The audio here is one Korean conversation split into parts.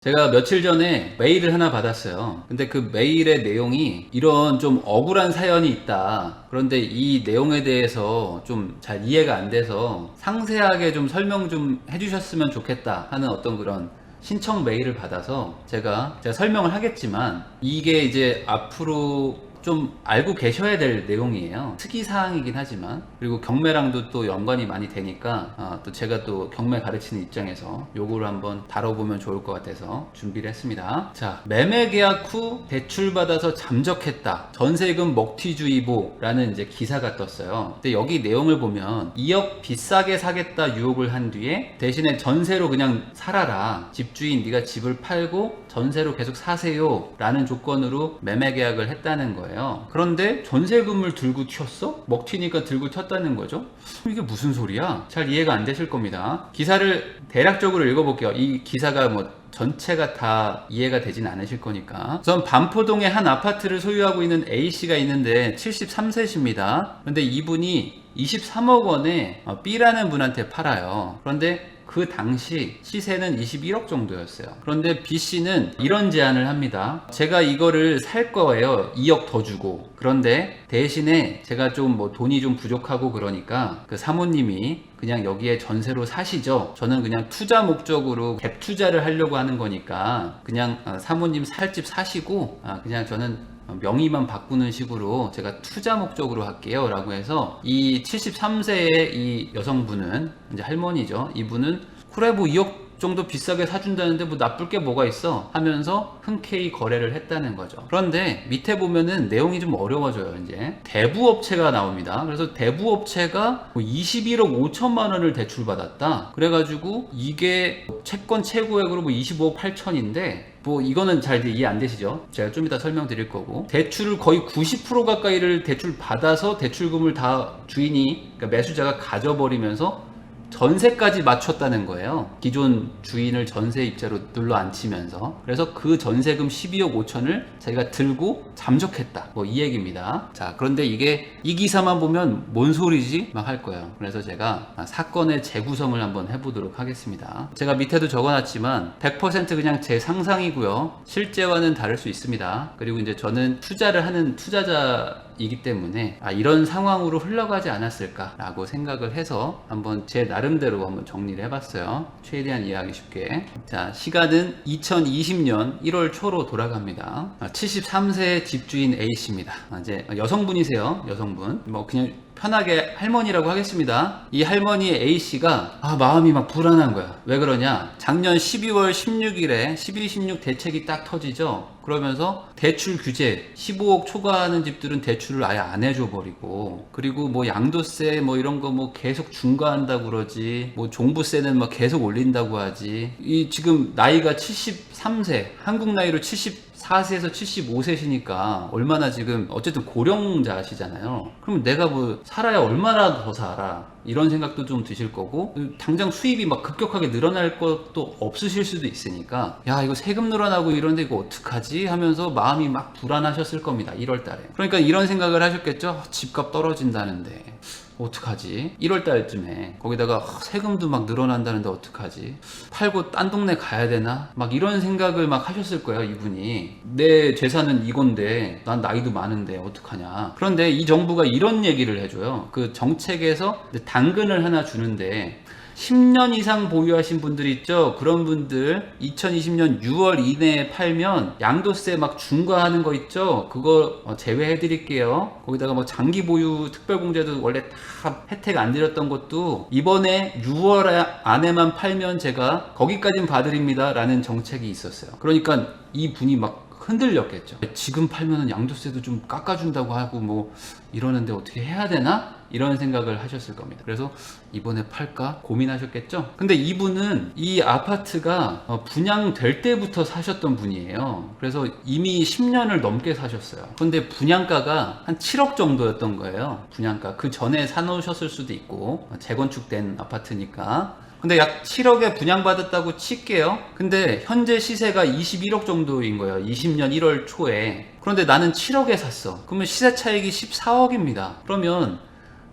제가 며칠 전에 메일을 하나 받았어요. 근데 그 메일의 내용이 이런 좀 억울한 사연이 있다. 그런데 이 내용에 대해서 좀 잘 이해가 안 돼서 상세하게 좀 설명 좀 해주셨으면 좋겠다 하는 어떤 그런 신청 메일을 받아서 제가 설명을 하겠지만 이게 이제 앞으로 좀 알고 계셔야 될 내용이에요. 특이사항이긴 하지만, 그리고 경매랑도 또 연관이 많이 되니까 또 제가 또 경매 가르치는 입장에서 요거를 한번 다뤄보면 좋을 것 같아서 준비를 했습니다. 자, 매매계약 후 대출받아서 잠적했다, 전세금 먹튀주의보라는 이제 기사가 떴어요. 근데 여기 내용을 보면 2억 비싸게 사겠다 유혹을 한 뒤에 대신에 전세로 그냥 살아라, 집주인 네가 집을 팔고 전세로 계속 사세요 라는 조건으로 매매계약을 했다는 거예요. 그런데 전세금을 들고 튀었어? 먹튀니까 들고 튀었다는 거죠. 이게 무슨 소리야? 잘 이해가 안 되실 겁니다. 기사를 대략적으로 읽어볼게요. 이 기사가 뭐 전체가 다 이해가 되진 않으실 거니까. 우선 반포동에 한 아파트를 소유하고 있는 A씨가 있는데 73세십니다. 그런데 이분이 23억 원에 B라는 분한테 팔아요. 그런데 그 당시 시세는 21억 정도였어요. 그런데 B씨는 이런 제안을 합니다. 제가 이거를 살 거예요. 2억 더 주고. 그런데 대신에 제가 좀 뭐 돈이 좀 부족하고 그러니까 그 사모님이 그냥 여기에 전세로 사시죠. 저는 그냥 투자 목적으로 갭 투자를 하려고 하는 거니까 그냥 사모님 살 집 사시고 그냥 저는 명의만 바꾸는 식으로 제가 투자 목적으로 할게요 라고 해서 이 73세의 이 여성분은 이제 할머니죠. 이분은 그래 뭐 2억 정도 비싸게 사준다는데 뭐 나쁠 게 뭐가 있어 하면서 흔쾌히 거래를 했다는 거죠. 그런데 밑에 보면은 내용이 좀 어려워져요. 이제 대부업체가 나옵니다. 그래서 대부업체가 뭐 21억 5천만 원을 대출받았다. 그래가지고 이게 채권 최고액으로 뭐 25억 8천인데 뭐 이거는 잘 이해 안 되시죠? 제가 좀 이따 설명드릴 거고, 대출을 거의 90% 가까이를 대출 받아서 대출금을 다 주인이, 그러니까 매수자가 가져버리면서 전세까지 맞췄다는 거예요. 기존 주인을 전세 입자로 눌러 앉히면서. 그래서 그 전세금 12억 5천을 자기가 들고 잠적했다, 뭐 이 얘기입니다. 자, 그런데 이게 이 기사만 보면 뭔 소리지? 막 할 거예요. 그래서 제가 사건의 재구성을 한번 해보도록 하겠습니다. 제가 밑에도 적어놨지만 100% 그냥 제 상상이고요, 실제와는 다를 수 있습니다. 그리고 이제 저는 투자를 하는 투자자이기 때문에 이런 상황으로 흘러가지 않았을까 라고 생각을 해서 한번 제 나름대로 한번 정리를 해봤어요. 최대한 이해하기 쉽게. 자, 시간은 2020년 1월 초로 돌아갑니다. 73세 집주인 A씨입니다. 이제 여성분이세요. 여성분. 뭐 그냥 편하게 할머니라고 하겠습니다. 이 할머니 A씨가 마음이 막 불안한 거야. 왜 그러냐? 작년 12월 16일에 12, 16 대책이 딱 터지죠. 그러면서 대출 규제 15억 초과하는 집들은 대출을 아예 안 해줘 버리고, 그리고 뭐 양도세 뭐 이런 거 뭐 계속 중과한다고 그러지, 뭐 종부세는 막 계속 올린다고 하지. 이 지금 나이가 73세, 한국 나이로 74세에서 75세시니까 얼마나 지금 어쨌든 고령자시잖아요. 그럼 내가 뭐 살아야 얼마나 더 살아, 이런 생각도 좀 드실 거고, 당장 수입이 막 급격하게 늘어날 것도 없으실 수도 있으니까 야, 이거 세금 늘어나고 이런데 이거 어떡하지 하면서 마음이 막 불안하셨을 겁니다. 1월 달에. 그러니까 이런 생각을 하셨겠죠. 집값 떨어진다는데 어떡하지? 1월 달쯤에 거기다가 세금도 막 늘어난다는데 어떡하지? 팔고 딴 동네 가야 되나? 막 이런 생각을 막 하셨을 거예요. 이분이 내 재산은 이건데 난 나이도 많은데 어떡하냐. 그런데 이 정부가 이런 얘기를 해줘요. 그 정책에서 당근을 하나 주는데 10년 이상 보유하신 분들 있죠? 그런 분들 2020년 6월 이내에 팔면 양도세 막 중과하는 거 있죠? 그거 제외해 드릴게요. 거기다가 뭐 장기 보유 특별공제도 원래 다 혜택 안 드렸던 것도 이번에 6월 안에만 팔면 제가 거기까진 봐드립니다 라는 정책이 있었어요. 그러니까 이 분이 막 흔들렸겠죠. 지금 팔면은 양도세도 좀 깎아준다고 하고 뭐 이러는데 어떻게 해야 되나? 이런 생각을 하셨을 겁니다. 그래서 이번에 팔까 고민하셨겠죠. 근데 이분은 이 아파트가 분양될 때부터 사셨던 분이에요. 그래서 이미 10년을 넘게 사셨어요. 근데 분양가가 한 7억 정도였던 거예요. 분양가. 그 전에 사놓으셨을 수도 있고, 재건축된 아파트니까. 근데 약 7억에 분양받았다고 칠게요. 근데 현재 시세가 21억 정도인 거예요. 20년 1월 초에. 그런데 나는 7억에 샀어. 그러면 시세 차익이 14억입니다. 그러면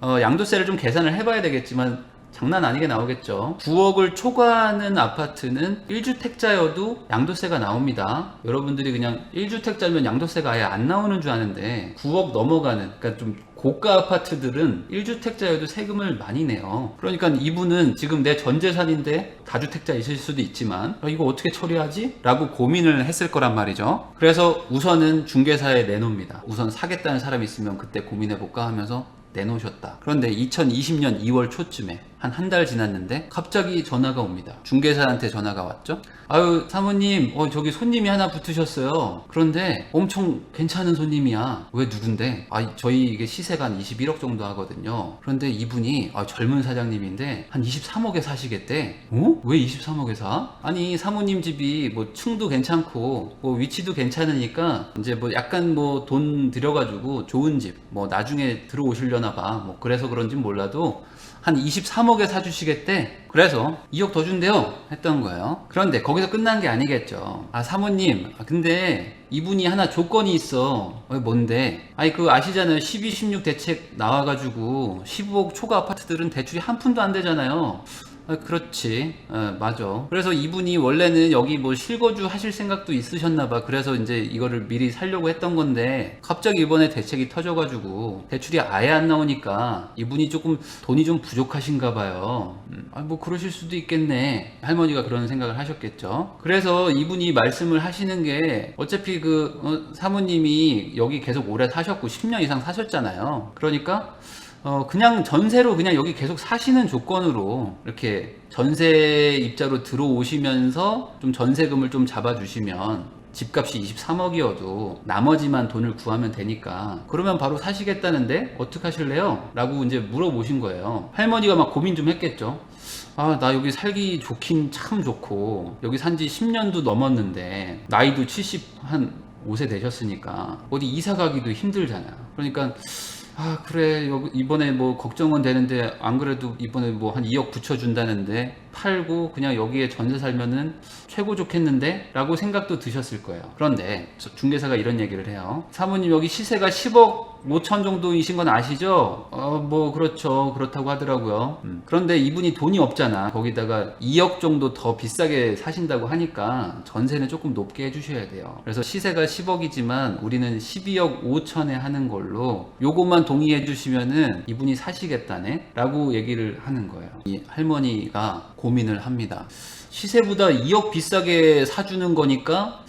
양도세를 좀 계산을 해봐야 되겠지만 장난 아니게 나오겠죠. 9억을 초과하는 아파트는 1주택자여도 양도세가 나옵니다. 여러분들이 그냥 1주택자면 양도세가 아예 안 나오는 줄 아는데 9억 넘어가는, 그러니까 좀 고가 아파트들은 1주택자여도 세금을 많이 내요. 그러니까 이분은 지금 내 전 재산인데 다주택자 있을 수도 있지만 이거 어떻게 처리하지? 라고 고민을 했을 거란 말이죠. 그래서 우선은 중개사에 내놓습니다. 우선 사겠다는 사람이 있으면 그때 고민해볼까 하면서 내놓으셨다. 그런데 2020년 2월 초쯤에 한 달 지났는데 갑자기 전화가 옵니다. 중개사한테 전화가 왔죠. 아유 사모님, 저기 손님이 하나 붙으셨어요. 그런데 엄청 괜찮은 손님이야. 왜, 누군데? 저희 이게 시세가 한 21억 정도 하거든요. 그런데 이분이 젊은 사장님인데 한 23억에 사시겠대. 왜 23억에 사? 아니 사모님 집이 뭐 층도 괜찮고 뭐 위치도 괜찮으니까 이제 뭐 약간 뭐 돈 들여가지고 좋은 집 뭐 나중에 들어오시려나 봐. 뭐 그래서 그런진 몰라도 한 23억에 사주시겠대. 그래서 2억 더 준대요 했던 거예요. 그런데 거기서 끝난 게 아니겠죠. 사모님, 근데 이분이 하나 조건이 있어. 뭔데? 그 아시잖아요. 12, 16 대책 나와가지고 15억 초과 아파트들은 대출이 한 푼도 안 되잖아요. 그렇지. 맞아. 그래서 이분이 원래는 여기 뭐 실거주 하실 생각도 있으셨나봐. 그래서 이제 이거를 미리 살려고 했던 건데 갑자기 이번에 대책이 터져가지고 대출이 아예 안 나오니까 이분이 조금 돈이 좀 부족하신가 봐요. 뭐 그러실 수도 있겠네. 할머니가 그런 생각을 하셨겠죠. 그래서 이분이 말씀을 하시는 게 어차피 사모님이 여기 계속 오래 사셨고 10년 이상 사셨잖아요. 그러니까 그냥 전세로 그냥 여기 계속 사시는 조건으로 이렇게 전세 입자로 들어오시면서 좀 전세금을 좀 잡아주시면 집값이 23억이어도 나머지만 돈을 구하면 되니까 그러면 바로 사시겠다는데 어떡하실래요? 라고 이제 물어보신 거예요. 할머니가 막 고민 좀 했겠죠. 나 여기 살기 좋긴 참 좋고 여기 산지 10년도 넘었는데 나이도 75세 되셨으니까 어디 이사 가기도 힘들잖아요. 그러니까 그래 이번에 뭐 걱정은 되는데 안 그래도 이번에 뭐 한 2억 붙여준다는데 팔고 그냥 여기에 전세 살면은 최고 좋겠는데 라고 생각도 드셨을 거예요. 그런데 중개사가 이런 얘기를 해요. 사모님 여기 시세가 10억 5천 정도이신 건 아시죠? 뭐 그렇죠. 그렇다고 하더라고요. 그런데 이분이 돈이 없잖아. 거기다가 2억 정도 더 비싸게 사신다고 하니까 전세는 조금 높게 해주셔야 돼요. 그래서 시세가 10억이지만 우리는 12억 5천에 하는 걸로 요것만 동의해 주시면은 이분이 사시겠다네 라고 얘기를 하는 거예요. 이 할머니가 고민을 합니다. 시세보다 2억 비싸게 사주는 거니까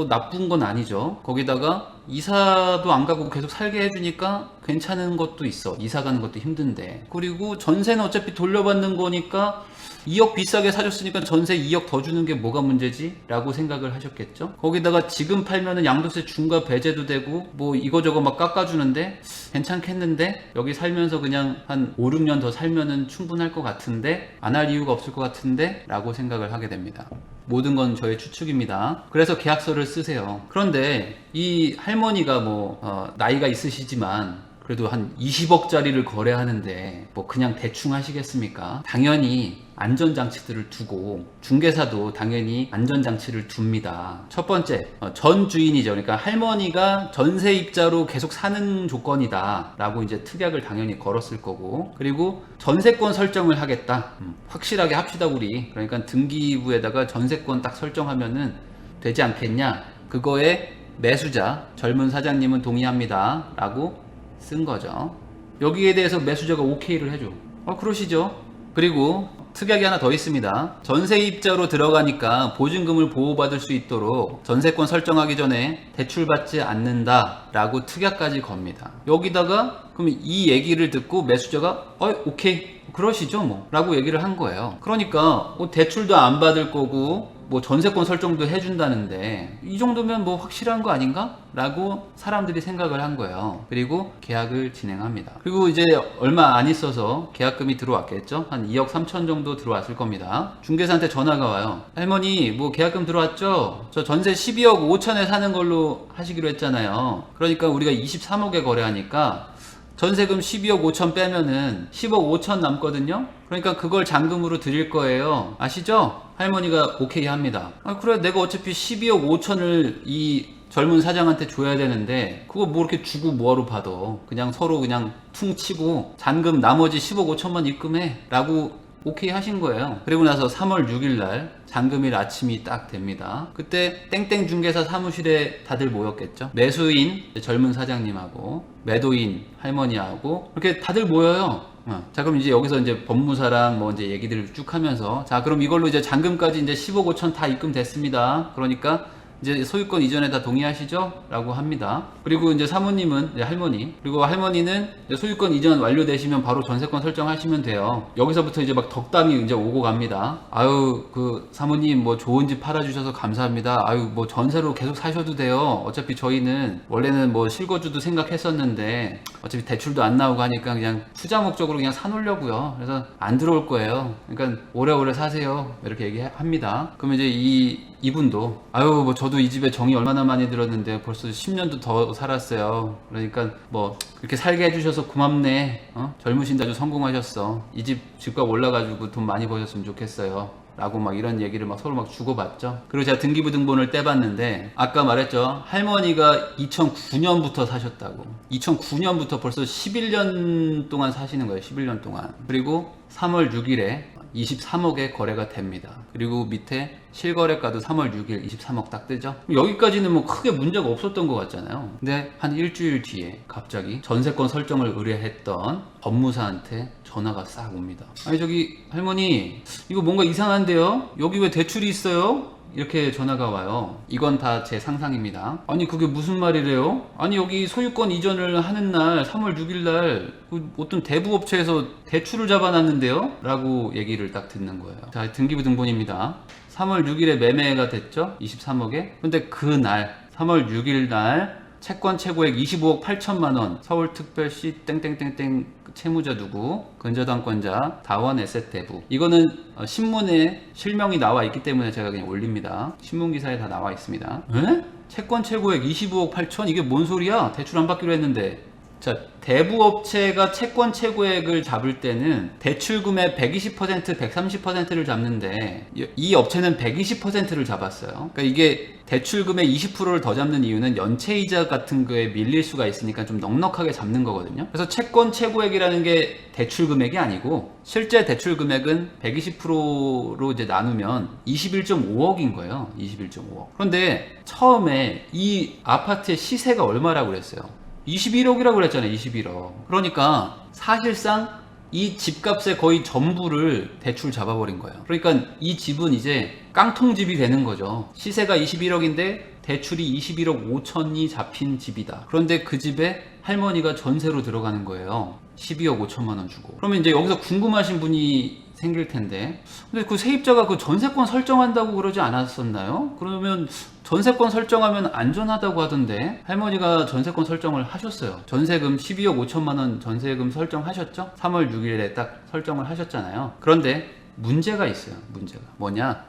나쁜 건 아니죠. 거기다가 이사도 안 가고 계속 살게 해주니까 괜찮은 것도 있어. 이사 가는 것도 힘든데. 그리고 전세는 어차피 돌려받는 거니까 2억 비싸게 사줬으니까 전세 2억 더 주는 게 뭐가 문제지? 라고 생각을 하셨겠죠. 거기다가 지금 팔면은 양도세 중과 배제도 되고 뭐 이거저거 막 깎아주는데 괜찮겠는데 여기 살면서 그냥 한 5, 6년 더 살면은 충분할 것 같은데 안 할 이유가 없을 것 같은데 라고 생각을 하게 됩니다. 모든 건 저의 추측입니다. 그래서 계약서를 쓰세요. 그런데 이 할머니가 나이가 있으시지만 그래도 한 20억짜리를 거래하는데 뭐 그냥 대충 하시겠습니까? 당연히 안전장치들을 두고 중개사도 당연히 안전장치를 둡니다. 첫 번째, 전 주인이죠. 그러니까 할머니가 전세입자로 계속 사는 조건이다 라고 이제 특약을 당연히 걸었을 거고, 그리고 전세권 설정을 하겠다. 확실하게 합시다 우리. 그러니까 등기부에다가 전세권 딱 설정하면은 되지 않겠냐. 그거에 매수자, 젊은 사장님은 동의합니다 라고 쓴 거죠. 여기에 대해서 매수자가 오케이를 해줘. 그러시죠. 그리고 특약이 하나 더 있습니다. 전세입자로 들어가니까 보증금을 보호받을 수 있도록 전세권 설정하기 전에 대출받지 않는다 라고 특약까지 겁니다. 여기다가 그럼 이 얘기를 듣고 매수자가 오케이 그러시죠 뭐 라고 얘기를 한 거예요. 그러니까 대출도 안 받을 거고 뭐 전세권 설정도 해준다는데 이 정도면 뭐 확실한 거 아닌가? 라고 사람들이 생각을 한 거예요. 그리고 계약을 진행합니다. 그리고 이제 얼마 안 있어서 계약금이 들어왔겠죠? 한 2억 3천 정도 들어왔을 겁니다. 중개사한테 전화가 와요. 할머니 뭐 계약금 들어왔죠? 저 전세 12억 5천에 사는 걸로 하시기로 했잖아요. 그러니까 우리가 23억에 거래하니까 전세금 12억 5천 빼면은 10억 5천 남거든요. 그러니까 그걸 잔금으로 드릴 거예요. 아시죠? 할머니가 오케이 합니다. 아, 그래 내가 어차피 12억 5천을 이 젊은 사장한테 줘야 되는데 그거 뭐 이렇게 주고 뭐하러 받아. 그냥 서로 그냥 퉁치고 잔금 나머지 10억 5천만 입금해 라고 오케이 하신 거예요. 그리고 나서 3월 6일 날 잔금일 아침이 딱 됩니다. 그때 땡땡 중개사 사무실에 다들 모였겠죠. 매수인 젊은 사장님하고 매도인 할머니하고 이렇게 다들 모여요. 자, 그럼 이제 여기서 이제 법무사랑 뭐 이제 얘기들을 쭉 하면서 자, 그럼 이걸로 이제 잔금까지 이제 10억 5천 다 입금됐습니다. 그러니까 이제 소유권 이전에 다 동의하시죠? 라고 합니다. 그리고 이제 사모님은 이제 할머니, 그리고 할머니는 이제 소유권 이전 완료되시면 바로 전세권 설정하시면 돼요. 여기서부터 이제 막 덕담이 이제 오고 갑니다. 아유, 그 사모님 뭐 좋은 집 팔아주셔서 감사합니다. 아유, 뭐 전세로 계속 사셔도 돼요. 어차피 저희는 원래는 뭐 실거주도 생각했었는데 어차피 대출도 안 나오고 하니까 그냥 투자 목적으로 그냥 사놓으려고요. 그래서 안 들어올 거예요. 그러니까 오래오래 사세요. 이렇게 얘기합니다. 그러면 이제 이분도 아유 뭐 저도 이 집에 정이 얼마나 많이 들었는데 벌써 10년도 더 살았어요. 그러니까 뭐 그렇게 살게 해주셔서 고맙네. 젊으신데 아주 성공하셨어. 이 집 집값 올라가지고 돈 많이 버셨으면 좋겠어요. 라고 막 이런 얘기를 막 서로 막 주고받죠. 그리고 제가 등기부등본을 떼봤는데 아까 말했죠. 할머니가 2009년부터 사셨다고. 2009년부터 벌써 11년 동안 사시는 거예요. 11년 동안. 그리고 3월 6일에 23억에 거래가 됩니다. 그리고 밑에 실거래가도 3월 6일 23억 딱 뜨죠. 여기까지는 뭐 크게 문제가 없었던 것 같잖아요. 근데 한 일주일 뒤에 갑자기 전세권 설정을 의뢰했던 법무사한테 전화가 싹 옵니다. 아니 저기 할머니 이거 뭔가 이상한데요? 여기 왜 대출이 있어요? 이렇게 전화가 와요. 이건 다 제 상상입니다. 아니 그게 무슨 말이래요? 아니 여기 소유권 이전을 하는 날 3월 6일 날 어떤 대부업체에서 대출을 잡아놨는데요? 라고 얘기를 딱 듣는 거예요. 자, 등기부 등본입니다. 3월 6일에 매매가 됐죠? 23억에. 근데 그날 3월 6일 날 채권 최고액 25억 8천만 원 서울특별시 땡땡땡땡 채무자 누구 근저당권자 다원에셋 대부. 이거는 신문에 실명이 나와 있기 때문에 제가 그냥 올립니다. 신문기사에 다 나와 있습니다. 에? 채권 최고액 25억 8천? 이게 뭔 소리야? 대출 안 받기로 했는데. 자, 대부업체가 채권 최고액을 잡을 때는 대출금의 120%, 130%를 잡는데 이 업체는 120%를 잡았어요. 그러니까 이게 대출금의 20%를 더 잡는 이유는 연체이자 같은 거에 밀릴 수가 있으니까 좀 넉넉하게 잡는 거거든요. 그래서 채권 최고액이라는 게 대출금액이 아니고 실제 대출금액은 120%로 이제 나누면 21.5억인 거예요. 21.5억. 그런데 처음에 이 아파트의 시세가 얼마라고 그랬어요? 21억이라고 그랬잖아요. 21억. 그러니까 사실상 이 집값의 거의 전부를 대출 잡아버린 거예요. 그러니까 이 집은 이제 깡통집이 되는 거죠. 시세가 21억인데 대출이 21억 5천이 잡힌 집이다. 그런데 그 집에 할머니가 전세로 들어가는 거예요. 12억 5천만 원 주고. 그러면 이제 여기서 궁금하신 분이 생길 텐데, 근데 그 세입자가 그 전세권 설정한다고 그러지 않았었나요? 그러면 전세권 설정하면 안전하다고 하던데 할머니가 전세권 설정을 하셨어요. 전세금 12억 5천만 원 전세금 설정하셨죠? 3월 6일에 딱 설정을 하셨잖아요. 그런데 문제가 있어요. 문제가 뭐냐?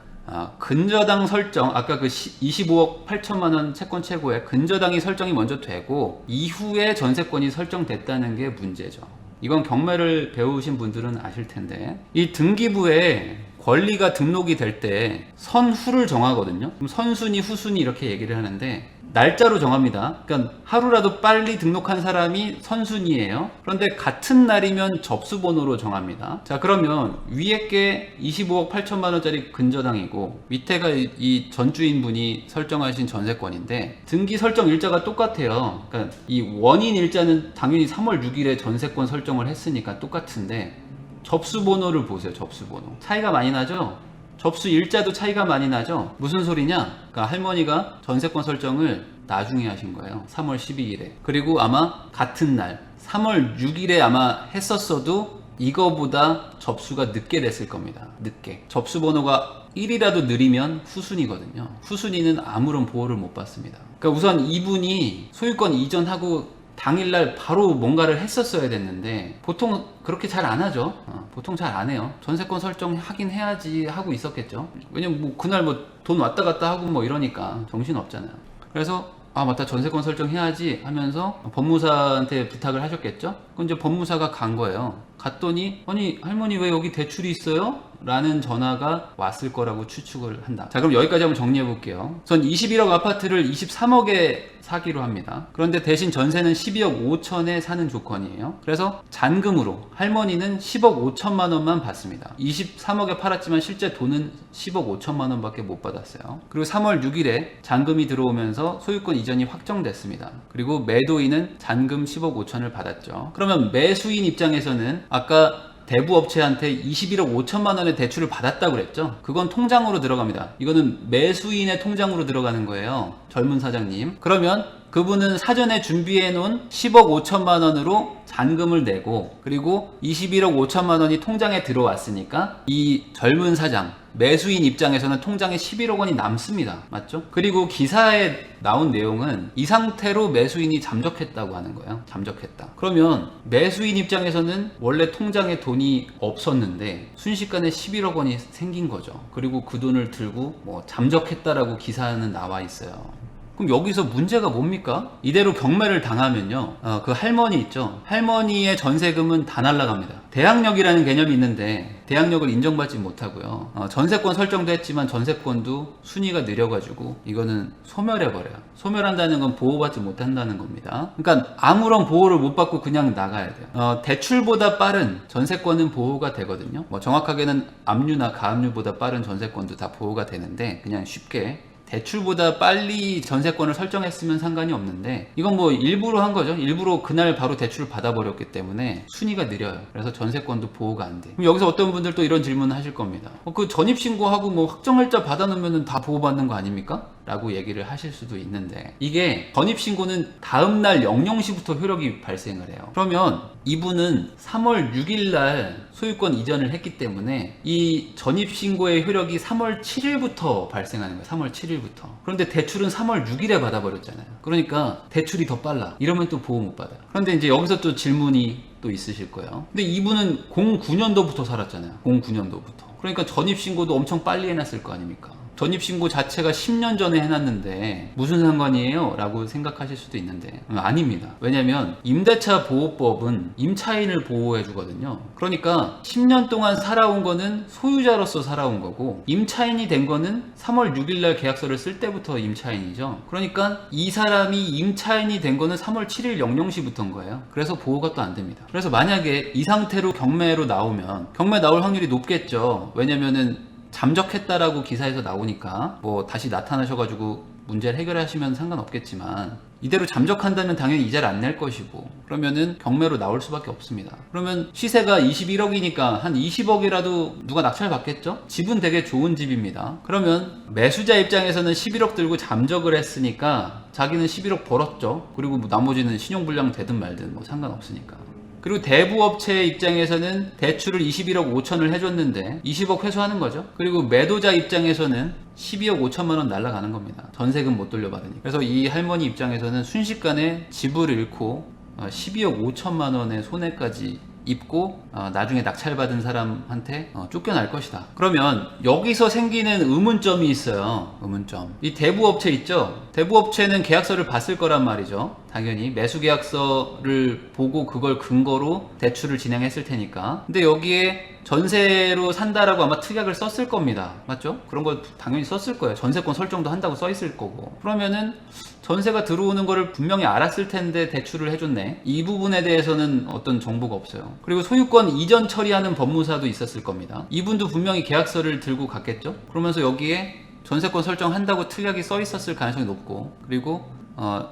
근저당 설정, 아까 그 25억 8천만 원 채권 최고액 근저당이 설정이 먼저 되고 이후에 전세권이 설정됐다는 게 문제죠. 이건 경매를 배우신 분들은 아실 텐데 이 등기부에 권리가 등록이 될 때 선후를 정하거든요. 그럼 선순위, 후순위 이렇게 얘기를 하는데 날짜로 정합니다. 그러니까 하루라도 빨리 등록한 사람이 선순위예요. 그런데 같은 날이면 접수번호로 정합니다. 자, 그러면 위에 게 25억 8천만 원짜리 근저당이고 밑에가 이 전주인분이 설정하신 전세권인데 등기 설정 일자가 똑같아요. 그러니까 이 원인 일자는 당연히 3월 6일에 전세권 설정을 했으니까 똑같은데 접수번호를 보세요. 접수번호 차이가 많이 나죠? 접수 일자도 차이가 많이 나죠? 무슨 소리냐? 그러니까 할머니가 전세권 설정을 나중에 하신 거예요. 3월 12일에. 그리고 아마 같은 날 3월 6일에 아마 했었어도 이거보다 접수가 늦게 됐을 겁니다. 늦게. 접수번호가 1이라도 느리면 후순위거든요. 후순위는 아무런 보호를 못 받습니다. 그러니까 우선 이분이 소유권 이전하고 당일날 바로 뭔가를 했었어야 됐는데 보통 그렇게 잘 안 하죠. 보통 잘 안 해요. 전세권 설정 하긴 해야지 하고 있었겠죠. 왜냐면 뭐 그날 뭐 돈 왔다 갔다 하고 뭐 이러니까 정신 없잖아요. 그래서 아 맞다, 전세권 설정해야지 하면서 법무사한테 부탁을 하셨겠죠. 그럼 이제 법무사가 간 거예요. 갔더니 아니 할머니 왜 여기 대출이 있어요? 라는 전화가 왔을 거라고 추측을 한다. 자, 그럼 여기까지 한번 정리해 볼게요. 전 21억 아파트를 23억에 사기로 합니다. 그런데 대신 전세는 12억 5천에 사는 조건이에요. 그래서 잔금으로 할머니는 10억 5천만 원만 받습니다. 23억에 팔았지만 실제 돈은 10억 5천만 원밖에 못 받았어요. 그리고 3월 6일에 잔금이 들어오면서 소유권 이전이 확정됐습니다. 그리고 매도인은 잔금 10억 5천을 받았죠. 그러면 매수인 입장에서는 아까 대부업체한테 21억 5천만 원의 대출을 받았다고 그랬죠. 그건 통장으로 들어갑니다. 이거는 매수인의 통장으로 들어가는 거예요. 젊은 사장님. 그러면 그분은 사전에 준비해 놓은 10억 5천만 원으로 잔금을 내고, 그리고 21억 5천만 원이 통장에 들어왔으니까 이 젊은 사장, 매수인 입장에서는 통장에 11억 원이 남습니다. 맞죠? 그리고 기사에 나온 내용은 이 상태로 매수인이 잠적했다고 하는 거예요. 잠적했다. 그러면 매수인 입장에서는 원래 통장에 돈이 없었는데 순식간에 11억 원이 생긴 거죠. 그리고 그 돈을 들고 뭐 잠적했다라고 기사는 나와 있어요. 그럼 여기서 문제가 뭡니까? 이대로 경매를 당하면요, 그 할머니 있죠? 할머니의 전세금은 다 날라갑니다. 대항력이라는 개념이 있는데 대항력을 인정받지 못하고요, 전세권 설정도 했지만 전세권도 순위가 느려가지고 이거는 소멸해버려요. 소멸한다는 건 보호받지 못한다는 겁니다. 그러니까 아무런 보호를 못 받고 그냥 나가야 돼요. 대출보다 빠른 전세권은 보호가 되거든요. 뭐 정확하게는 압류나 가압류보다 빠른 전세권도 다 보호가 되는데, 그냥 쉽게 대출보다 빨리 전세권을 설정했으면 상관이 없는데 이건 뭐 일부러 한 거죠. 일부러 그날 바로 대출을 받아버렸기 때문에 순위가 느려요. 그래서 전세권도 보호가 안 돼. 그럼 여기서 어떤 분들 또 이런 질문을 하실 겁니다. 그 전입신고하고 뭐 확정일자 받아놓으면 다 보호받는 거 아닙니까? 라고 얘기를 하실 수도 있는데, 이게 전입신고는 다음날 00시부터 효력이 발생을 해요. 그러면 이분은 3월 6일날 소유권 이전을 했기 때문에 이 전입신고의 효력이 3월 7일부터 발생하는 거예요. 3월 7일부터. 그런데 대출은 3월 6일에 받아버렸잖아요. 그러니까 대출이 더 빨라. 이러면 또 보호 못 받아요. 그런데 이제 여기서 또 질문이 또 있으실 거예요. 근데 이분은 09년도부터 살았잖아요. 09년도부터. 그러니까 전입신고도 엄청 빨리 해놨을 거 아닙니까? 전입신고 자체가 10년 전에 해놨는데 무슨 상관이에요? 라고 생각하실 수도 있는데 아닙니다. 왜냐면 임대차 보호법은 임차인을 보호해 주거든요. 그러니까 10년 동안 살아온 거는 소유자로서 살아온 거고, 임차인이 된 거는 3월 6일날 계약서를 쓸 때부터 임차인이죠. 그러니까 이 사람이 임차인이 된 거는 3월 7일 00시부터인 거예요. 그래서 보호가 또 안 됩니다. 그래서 만약에 이 상태로 경매로 나오면 경매 나올 확률이 높겠죠. 왜냐면은 잠적했다라고 기사에서 나오니까 뭐 다시 나타나셔가지고 문제를 해결하시면 상관없겠지만, 이대로 잠적한다면 당연히 이자를 안 낼 것이고, 그러면은 경매로 나올 수밖에 없습니다. 그러면 시세가 21억이니까 한 20억이라도 누가 낙찰 받겠죠? 집은 되게 좋은 집입니다. 그러면 매수자 입장에서는 11억 들고 잠적을 했으니까 자기는 11억 벌었죠. 그리고 뭐 나머지는 신용불량 되든 말든 뭐 상관없으니까. 그리고 대부업체 입장에서는 대출을 21억 5천을 해줬는데 20억 회수하는 거죠. 그리고 매도자 입장에서는 12억 5천만 원 날라가는 겁니다. 전세금 못 돌려받으니까. 그래서 이 할머니 입장에서는 순식간에 집을 잃고 12억 5천만 원의 손해까지 입고 나중에 낙찰받은 사람한테 쫓겨날 것이다. 그러면 여기서 생기는 의문점이 있어요. 의문점. 이 대부업체 있죠? 대부업체는 계약서를 봤을 거란 말이죠. 당연히 매수계약서를 보고 그걸 근거로 대출을 진행했을 테니까. 근데 여기에 전세로 산다라고 아마 특약을 썼을 겁니다. 맞죠? 그런 거 당연히 썼을 거예요. 전세권 설정도 한다고 써 있을 거고. 그러면은 전세가 들어오는 거를 분명히 알았을 텐데 대출을 해줬네. 이 부분에 대해서는 어떤 정보가 없어요. 그리고 소유권 이전 처리하는 법무사도 있었을 겁니다. 이분도 분명히 계약서를 들고 갔겠죠? 그러면서 여기에 전세권 설정한다고 특약이 써 있었을 가능성이 높고, 그리고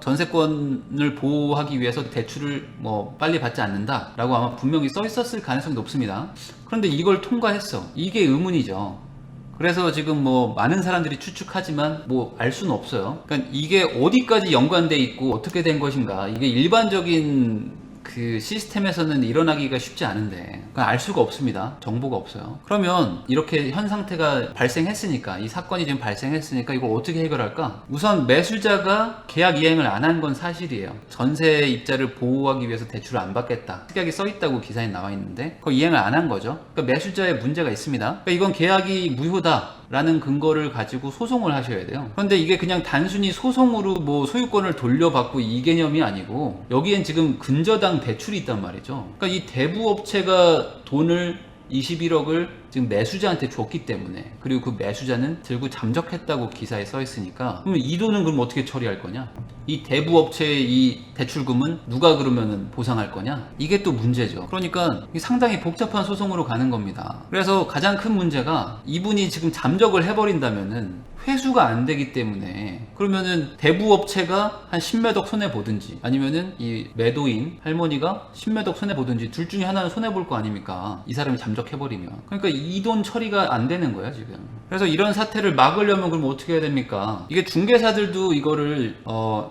전세권을 보호하기 위해서 대출을 뭐 빨리 받지 않는다 라고 아마 분명히 써 있었을 가능성이 높습니다. 그런데 이걸 통과했어. 이게 의문이죠. 그래서 지금 뭐 많은 사람들이 추측하지만 뭐 알 수는 없어요. 그러니까 이게 어디까지 연관돼 있고 어떻게 된 것인가, 이게 일반적인 그 시스템에서는 일어나기가 쉽지 않은데 알 수가 없습니다. 정보가 없어요. 그러면 이렇게 현 상태가 발생했으니까, 이 사건이 지금 발생했으니까 이걸 어떻게 해결할까? 우선 매수자가 계약 이행을 안 한 건 사실이에요. 전세 입자를 보호하기 위해서 대출을 안 받겠다, 특약이 써 있다고 기사에 나와 있는데 그거 이행을 안 한 거죠. 그러니까 매수자의 문제가 있습니다. 그러니까 이건 계약이 무효다 라는 근거를 가지고 소송을 하셔야 돼요. 그런데 이게 그냥 단순히 소송으로 뭐 소유권을 돌려받고 이 개념이 아니고 여기엔 지금 근저당 대출이 있단 말이죠. 그러니까 이 대부업체가 돈을 21억을 지금 매수자한테 줬기 때문에, 그리고 그 매수자는 들고 잠적했다고 기사에 써 있으니까, 그러면 이 돈은 그럼 어떻게 처리할 거냐? 이 대부업체의 이 대출금은 누가 그러면은 보상할 거냐? 이게 또 문제죠. 그러니까 상당히 복잡한 소송으로 가는 겁니다. 그래서 가장 큰 문제가 이분이 지금 잠적을 해버린다면은 회수가 안 되기 때문에, 그러면은 대부업체가 한 10몇억 손해보든지 아니면은 이 매도인 할머니가 10몇억 손해보든지 둘 중에 하나는 손해볼 거 아닙니까? 이 사람이 잠적해버리면. 그러니까 이 돈 처리가 안 되는 거야 지금. 그래서 이런 사태를 막으려면 그럼 어떻게 해야 됩니까? 이게 중개사들도 이거를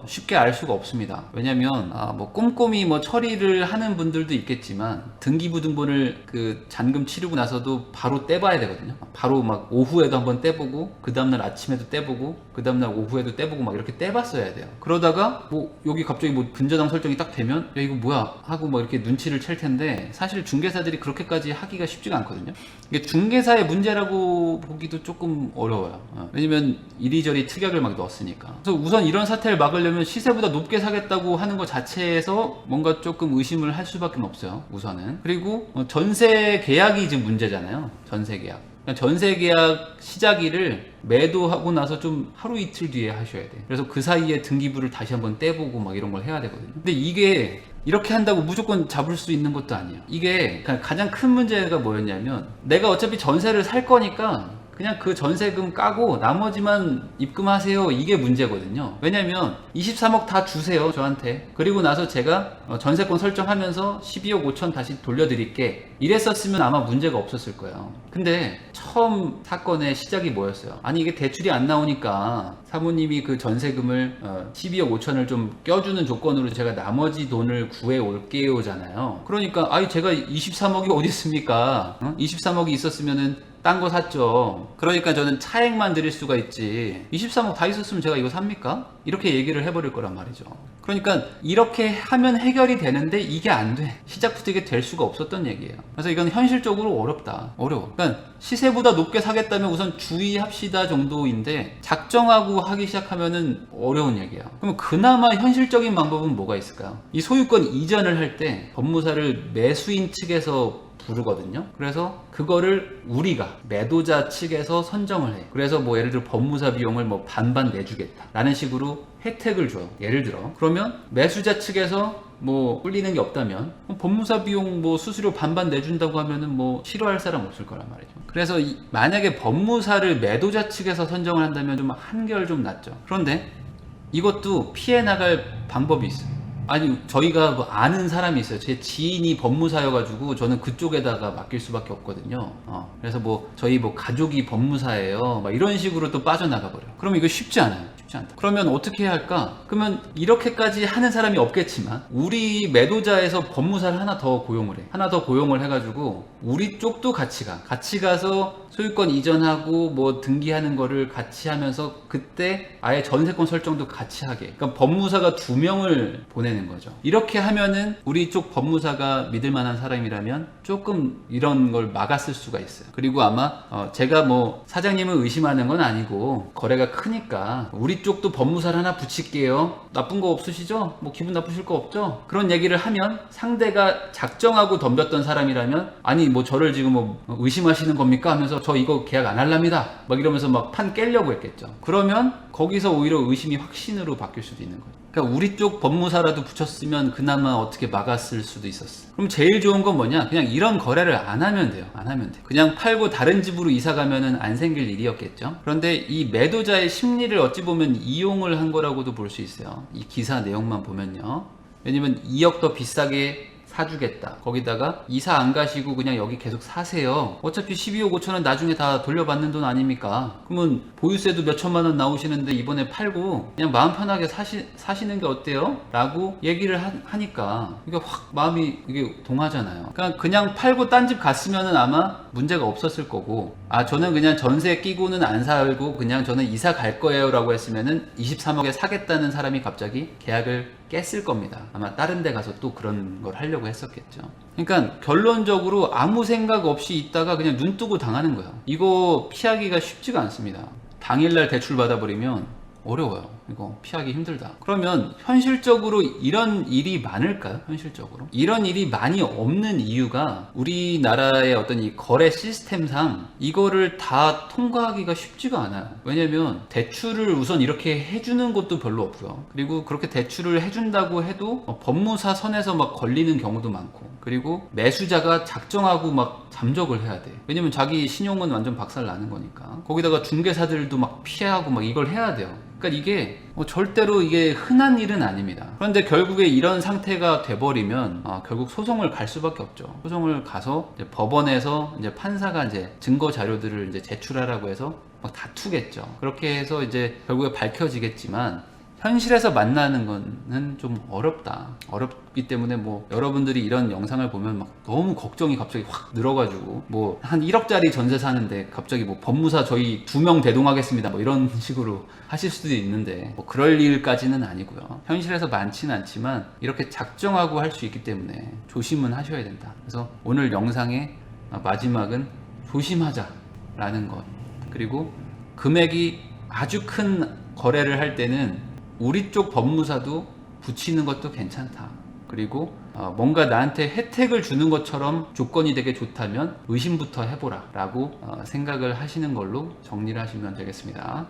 쉽게 알 수가 없습니다. 왜냐면 뭐 꼼꼼히 뭐 처리를 하는 분들도 있겠지만 등기부등본을 그 잔금 치르고 나서도 바로 떼봐야 되거든요. 바로 막 오후에도 한번 떼보고 그 다음날 아침에도 떼보고 그 다음날 오후에도 떼보고 막 이렇게 떼봤어야 돼요. 그러다가 뭐 여기 갑자기 뭐 근저당 설정이 딱 되면 야 이거 뭐야 하고 막 이렇게 눈치를 챌 텐데, 사실 중개사들이 그렇게까지 하기가 쉽지가 않거든요. 이게 중개사의 문제라고 보기도 조금 어려워요. 왜냐면 이리저리 특약을 막 넣었으니까. 그래서 우선 이런 사태를 막으려면 시세보다 높게 사겠다고 하는 것 자체에서 뭔가 조금 의심을 할 수밖에 없어요, 우선은. 그리고 전세 계약이 지금 문제잖아요. 전세 계약. 전세 계약 시작일을 매도하고 나서 좀 하루 이틀 뒤에 하셔야 돼. 그래서 그 사이에 등기부를 다시 한번 떼보고 막 이런 걸 해야 되거든요. 근데 이게 이렇게 한다고 무조건 잡을 수 있는 것도 아니에요. 이게 가장 큰 문제가 뭐였냐면, 내가 어차피 전세를 살 거니까 그냥 그 전세금 까고 나머지만 입금하세요, 이게 문제거든요. 왜냐면 23억 다 주세요 저한테. 그리고 나서 제가 전세권 설정하면서 12억 5천 다시 돌려드릴게, 이랬었으면 아마 문제가 없었을 거예요. 근데 처음 사건의 시작이 뭐였어요? 아니 이게 대출이 안 나오니까 사모님이 그 전세금을 12억 5천을 좀 껴주는 조건으로 제가 나머지 돈을 구해 올게요 잖아요. 그러니까 아니 제가 23억이 어디 있습니까? 23억이 있었으면은 딴 거 샀죠. 그러니까 저는 차액만 드릴 수가 있지 23억 다 있었으면 제가 이거 삽니까? 이렇게 얘기를 해버릴 거란 말이죠. 그러니까 이렇게 하면 해결이 되는데 이게 안 돼. 시작부터 이게 될 수가 없었던 얘기예요. 그래서 이건 현실적으로 어렵다. 어려워. 그러니까 시세보다 높게 사겠다면 우선 주의합시다 정도인데 작정하고 하기 시작하면은 어려운 얘기야. 그럼 그나마 현실적인 방법은 뭐가 있을까요? 이 소유권 이전을 할 때 법무사를 매수인 측에서 부르거든요. 그래서 그거를 우리가 매도자 측에서 선정을 해. 그래서 뭐 예를 들어 법무사 비용을 뭐 반반 내주겠다 라는 식으로 혜택을 줘요. 예를 들어 그러면 매수자 측에서 뭐 꿀리는 게 없다면 법무사 비용 뭐 수수료 반반 내준다고 하면은 뭐 싫어할 사람 없을 거란 말이죠. 그래서 만약에 법무사를 매도자 측에서 선정을 한다면 좀 한결 좀 낫죠. 그런데 이것도 피해 나갈 방법이 있어요. 아니 저희가 뭐 아는 사람이 있어요. 제 지인이 법무사여가지고 저는 그쪽에다가 맡길 수밖에 없거든요. 그래서 뭐 저희 뭐 가족이 법무사예요 막 이런 식으로 또 빠져나가 버려. 그럼 이거 쉽지 않아요. 쉽지 않다. 그러면 어떻게 해야 할까? 그러면 이렇게까지 하는 사람이 없겠지만 우리 매도자에서 법무사를 하나 더 고용을 해. 하나 더 고용을 해가지고 우리 쪽도 같이 가서 소유권 이전하고 뭐 등기하는 거를 같이 하면서 그때 아예 전세권 설정도 같이 하게. 그러니까 법무사가 2명을 보내는 거죠. 이렇게 하면은 우리 쪽 법무사가 믿을 만한 사람이라면 조금 이런 걸 막았을 수가 있어요. 그리고 아마 제가 뭐 사장님을 의심하는 건 아니고 거래가 크니까 우리 쪽도 법무사를 하나 붙일게요. 나쁜 거 없으시죠? 뭐 기분 나쁘실 거 없죠? 그런 얘기를 하면 상대가 작정하고 덤볐던 사람이라면 아니 뭐 저를 지금 뭐 의심하시는 겁니까? 하면서 저 이거 계약 안 할랍니다 막 이러면서 막 판 깨려고 했겠죠. 그러면 거기서 오히려 의심이 확신으로 바뀔 수도 있는 거죠. 그러니까 우리 쪽 법무사라도 붙였으면 그나마 어떻게 막았을 수도 있었어. 그럼 제일 좋은 건 뭐냐? 그냥 이런 거래를 안 하면 돼요. 안 하면 돼. 그냥 팔고 다른 집으로 이사 가면은 안 생길 일이었겠죠. 그런데 이 매도자의 심리를 어찌 보면 이용을 한 거라고도 볼 수 있어요. 이 기사 내용만 보면요. 왜냐면 2억 더 비싸게 사주겠다. 거기다가 이사 안 가시고 그냥 여기 계속 사세요. 어차피 12억 5천원 나중에 다 돌려받는 돈 아닙니까? 그러면 보유세도 몇 천만 원 나오시는데 이번에 팔고 그냥 마음 편하게 사시는 게 어때요? 라고 얘기를 하니까 이게 확 마음이 이게 동하잖아요. 그러니까 그냥 팔고 딴 집 갔으면은 아마 문제가 없었을 거고, 아 저는 그냥 전세 끼고는 안 살고 그냥 저는 이사 갈 거예요 라고 했으면은 23억에 사겠다는 사람이 갑자기 계약을 깼을 겁니다. 아마 다른 데 가서 또 그런 걸 하려고 했었겠죠. 그러니까 결론적으로 아무 생각 없이 있다가 그냥 눈 뜨고 당하는 거예요. 이거 피하기가 쉽지가 않습니다. 당일날 대출 받아버리면 어려워요. 이거 피하기 힘들다. 그러면 현실적으로 이런 일이 많을까요? 현실적으로 이런 일이 많이 없는 이유가 우리나라의 어떤 이 거래 시스템상 이거를 다 통과하기가 쉽지가 않아요. 왜냐면 대출을 우선 이렇게 해주는 것도 별로 없고요. 그리고 그렇게 대출을 해준다고 해도 법무사 선에서 막 걸리는 경우도 많고, 그리고 매수자가 작정하고 막 잠적을 해야 돼. 왜냐면 자기 신용은 완전 박살 나는 거니까. 거기다가 중개사들도 막 피해하고 막 이걸 해야 돼요. 그러니까 이게 절대로 이게 흔한 일은 아닙니다. 그런데 결국에 이런 상태가 돼버리면 결국 소송을 갈 수밖에 없죠. 소송을 가서 이제 법원에서 이제 판사가 이제 증거 자료들을 이제 제출하라고 해서 막 다투겠죠. 그렇게 해서 이제 결국에 밝혀지겠지만 현실에서 만나는 거는 좀 어렵기 때문에 뭐 여러분들이 이런 영상을 보면 막 너무 걱정이 갑자기 확 늘어가지고 뭐 한 1억짜리 전세 사는데 갑자기 뭐 법무사 저희 2명 대동하겠습니다 뭐 이런 식으로 하실 수도 있는데 뭐 그럴 일까지는 아니고요. 현실에서 많지는 않지만 이렇게 작정하고 할 수 있기 때문에 조심은 하셔야 된다. 그래서 오늘 영상의 마지막은 조심하자라는 것, 그리고 금액이 아주 큰 거래를 할 때는 우리 쪽 법무사도 붙이는 것도 괜찮다. 그리고 뭔가 나한테 혜택을 주는 것처럼 조건이 되게 좋다면 의심부터 해보라 라고 생각을 하시는 걸로 정리를 하시면 되겠습니다.